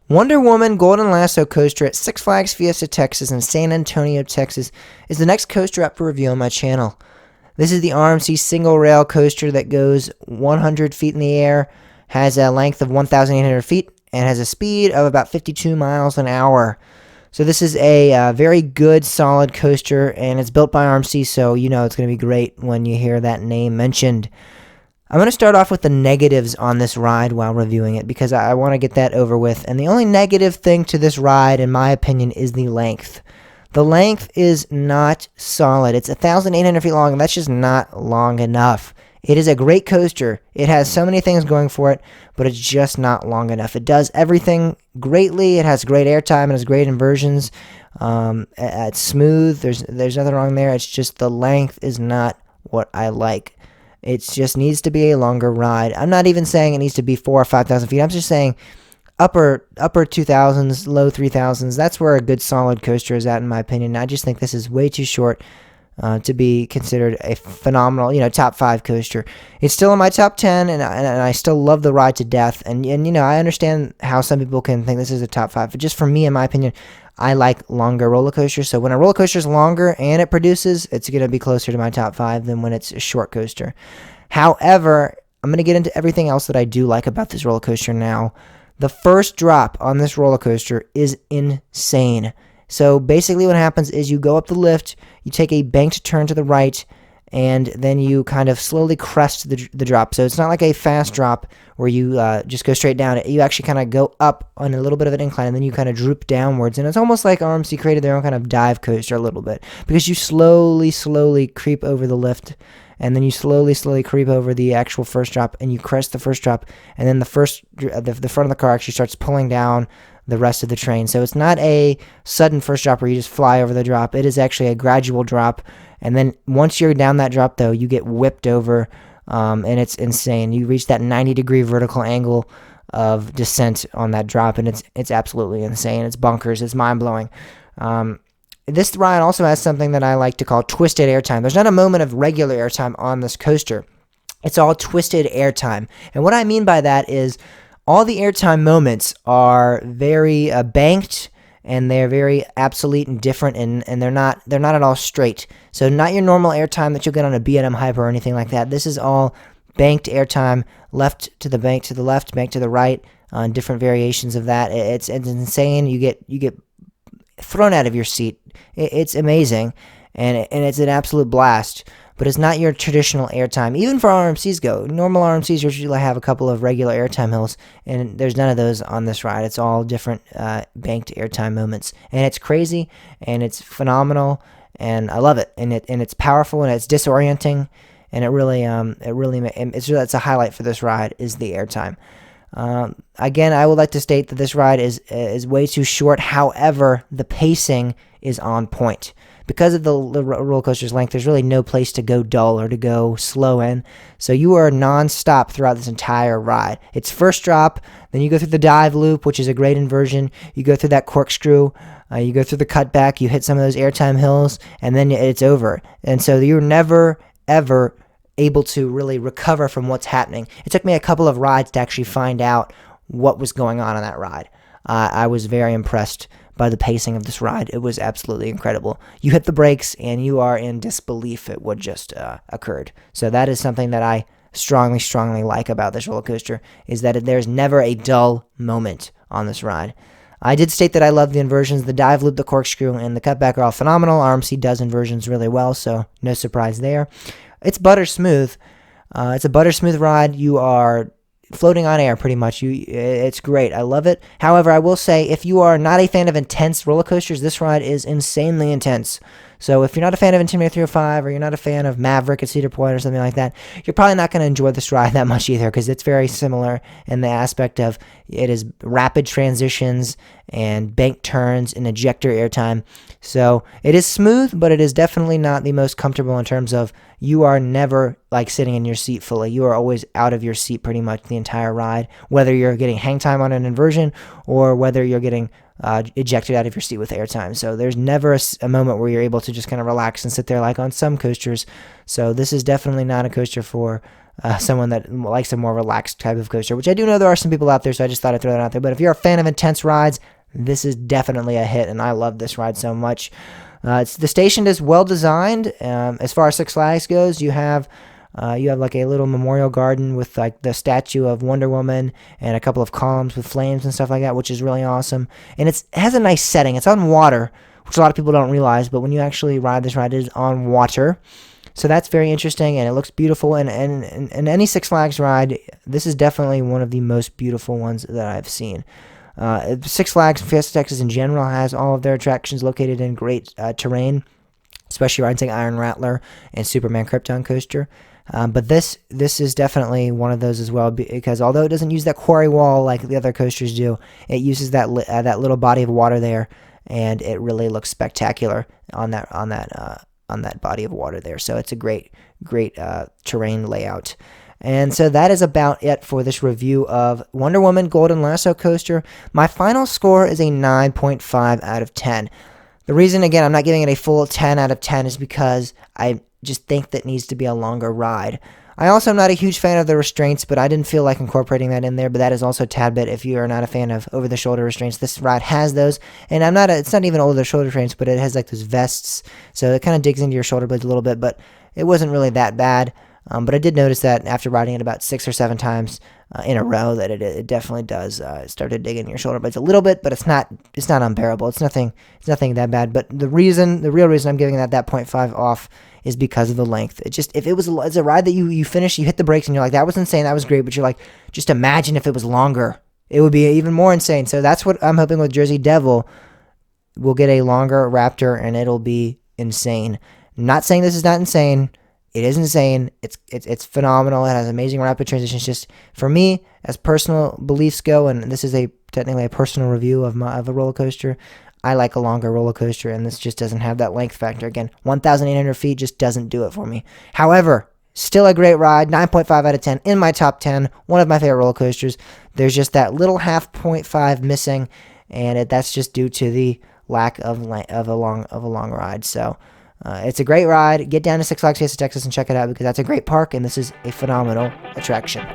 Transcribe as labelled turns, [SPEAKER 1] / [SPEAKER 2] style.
[SPEAKER 1] Wonder Woman Golden Lasso coaster at Six Flags Fiesta, Texas and San Antonio, Texas is the next coaster up for review on my channel. This is the RMC single rail coaster that goes 100 feet in the air, has a length of 1,800 feet, and has a speed of about 52 miles an hour. So this is a very good, solid coaster, and it's built by RMC, so you know it's going to be great when you hear that name mentioned. I'm going to start off with the negatives on this ride while reviewing it because I want to get that over with. And the only negative thing to this ride, in my opinion, is the length. The length is not solid. It's 1,800 feet long, and that's just not long enough. It is a great coaster. It has so many things going for it, but it's just not long enough. It does everything greatly. It has great airtime. It has great inversions. It's smooth. There's nothing wrong there. It's just the length is not what I like. It just needs to be a longer ride. I'm not even saying it needs to be 4,000 or 5,000 feet. I'm just saying upper 2,000s, low 3,000s. That's where a good solid coaster is at, in my opinion. I just think this is way too short to be considered a phenomenal, top 5 coaster. It's still in my top 10, and I still love the ride to death. And I understand how some people can think this is a top 5, but just for me, in my opinion, I like longer roller coasters. So when a roller coaster is longer and it produces, it's going to be closer to my top 5 than when it's a short coaster. However, I'm going to get into everything else that I do like about this roller coaster now. The first drop on this roller coaster is insane. So basically what happens is you go up the lift, you take a banked turn to the right, and then you kind of slowly crest the drop. So it's not like a fast drop where you just go straight down. You actually kind of go up on a little bit of an incline, and then you kind of droop downwards. And it's almost like RMC created their own kind of dive coaster a little bit, because you slowly creep over the lift, and then you slowly creep over the actual first drop, and you crest the first drop, and then the front of the car actually starts pulling down the rest of the train. So it's not a sudden first drop where you just fly over the drop. It is actually a gradual drop. And then once you're down that drop, though, you get whipped over, and it's insane. You reach that 90-degree vertical angle of descent on that drop, and it's absolutely insane. It's bonkers. It's mind-blowing. This ride also has something that I like to call twisted airtime. There's not a moment of regular airtime on this coaster. It's all twisted airtime. And what I mean by that is all the airtime moments are very banked, and they're very obsolete and different, and they're not at all straight. So not your normal airtime that you'll get on a B&M Hyper or anything like that. This is all banked airtime, left to the bank to the left, bank to the right, different variations of that. It's insane. You get thrown out of your seat. It's amazing, and it's an absolute blast. But it's not your traditional airtime. Even for RMCs go. Normal RMCs usually have a couple of regular airtime hills, and there's none of those on this ride. It's all different banked airtime moments. And it's crazy, and it's phenomenal, and I love it. And it's powerful, and it's disorienting, and it's a highlight for this ride is the airtime. Again, I would like to state that this ride is way too short. However, the pacing is on point. Because of the roller coaster's length, there's really no place to go dull or to go slow in. So you are non-stop throughout this entire ride. It's first drop, then you go through the dive loop, which is a great inversion. You go through that corkscrew, you go through the cutback, you hit some of those airtime hills, and then it's over. And so you're never, ever able to really recover from what's happening. It took me a couple of rides to actually find out what was going on that ride. I was very impressed by the pacing of this ride. It was absolutely incredible. You hit the brakes and you are in disbelief at what just occurred. So that is something that I strongly like about this roller coaster, is that there's never a dull moment on this ride. I did state that I love the inversions. The dive loop, the corkscrew, and the cutback are all phenomenal. RMC does inversions really well, so no surprise there. It's butter smooth. It's a butter smooth ride. You are floating on air pretty much. It's great. I love it. However, I will say, if you are not a fan of intense roller coasters, this ride is insanely intense. So if you're not a fan of Intimidator 305, or you're not a fan of Maverick at Cedar Point or something like that, you're probably not going to enjoy this ride that much either, because it's very similar in the aspect of it is rapid transitions and bank turns and ejector airtime. So it is smooth, but it is definitely not the most comfortable in terms of you are never like sitting in your seat fully. You are always out of your seat pretty much the entire ride, whether you're getting hang time on an inversion or whether you're getting ejected out of your seat with airtime. So there's never a moment where you're able to just kind of relax and sit there like on some coasters. So this is definitely not a coaster for someone that likes a more relaxed type of coaster, which I do know there are some people out there, so I just thought I'd throw that out there. But if you're a fan of intense rides, this is definitely a hit, and I love this ride so much. The station is well designed. As far as Six Flags goes, you have like a little memorial garden with like the statue of Wonder Woman and a couple of columns with flames and stuff like that, which is really awesome. And it has a nice setting. It's on water, which a lot of people don't realize, but when you actually ride this ride, it is on water. So that's very interesting, and it looks beautiful. And any Six Flags ride, this is definitely one of the most beautiful ones that I've seen. Six Flags Fiesta, Texas in general has all of their attractions located in great terrain, especially rides like Iron Rattler and Superman Krypton Coaster. But this is definitely one of those as well, because although it doesn't use that quarry wall like the other coasters do, it uses that little body of water there, and it really looks spectacular on that body of water there. So it's a great terrain layout. And so that is about it for this review of Wonder Woman Golden Lasso Coaster. My final score is a 9.5 out of 10. The reason, again, I'm not giving it a full 10 out of 10 is because I just think that needs to be a longer ride. I also am not a huge fan of the restraints, but I didn't feel like incorporating that in there, but that is also a tad bit if you are not a fan of over-the-shoulder restraints. This ride has those, and it's not even over-the-shoulder restraints, but it has like those vests, so it kind of digs into your shoulder blades a little bit, but it wasn't really that bad. But I did notice that after riding it about 6 or 7 times in a row, that it definitely does start to dig in your shoulder blades a little bit, but it's not unbearable. It's nothing that bad. But the real reason I'm giving that 0.5 off is because of the length. If it was a ride that you finish, you hit the brakes and you're like, that was insane, that was great, but you're like, just imagine if it was longer, it would be even more insane. So that's what I'm hoping with Jersey Devil. We'll get a longer Raptor and it'll be insane. Not saying this is not insane. It is insane. It's phenomenal. It has amazing rapid transitions. Just for me, as personal beliefs go, and this is technically a personal review of a roller coaster, I like a longer roller coaster, and this just doesn't have that length factor. Again, 1,800 feet just doesn't do it for me. However, still a great ride. 9.5 out of 10 in my top 10. One of my favorite roller coasters. There's just that little 0.5 missing, and that's just due to the lack of a long ride. So. It's a great ride. Get down to Six Flags Fiesta, Texas, and check it out because that's a great park, and this is a phenomenal attraction.